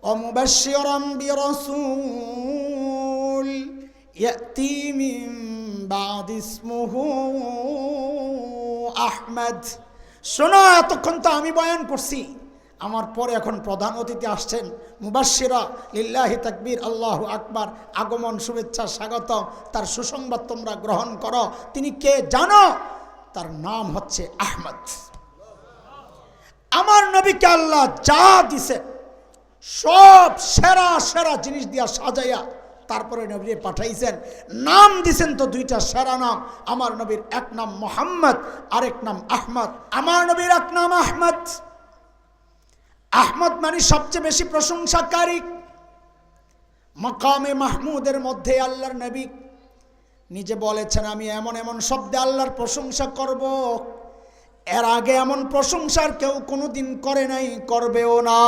ومبشرا برسول يأتي من بعد اسمه أحمد শোনো এতক্ষণ তো আমি বয়ান করছি আমার পরে এখন প্রধান অতিথি আসছেন মুবাশশিরা লিল্লাহি তাকবীর আল্লাহু আকবার আগমন শুভেচ্ছা স্বাগত তার সুসংবাদ তোমরা গ্রহণ করো তিনি কে জানো তার নাম হচ্ছে আহমদ আমার নবীকে আল্লাহ যা দিয়েছে সব সেরা সেরা জিনিস দিয়া সাজাইয়া তারপরে নবীকে পাঠাইছেন নাম দিয়েছেন তো দুইটা সেরা নাম আমার নবীর এক নাম মুহাম্মদ আরেক নাম আহমদ আমার নবীর এক নাম আহমদ আহমদ মানে সবচেয়ে বেশি প্রশংসাকারী মাকামে মাহমুদের মধ্যে আল্লাহর নবী নিজে বলেছেন আমি এমন এমন শব্দে আল্লাহর প্রশংসা করব এর আগে এমন প্রশংসার কেউ কোনোদিন করে নাই করবেও না।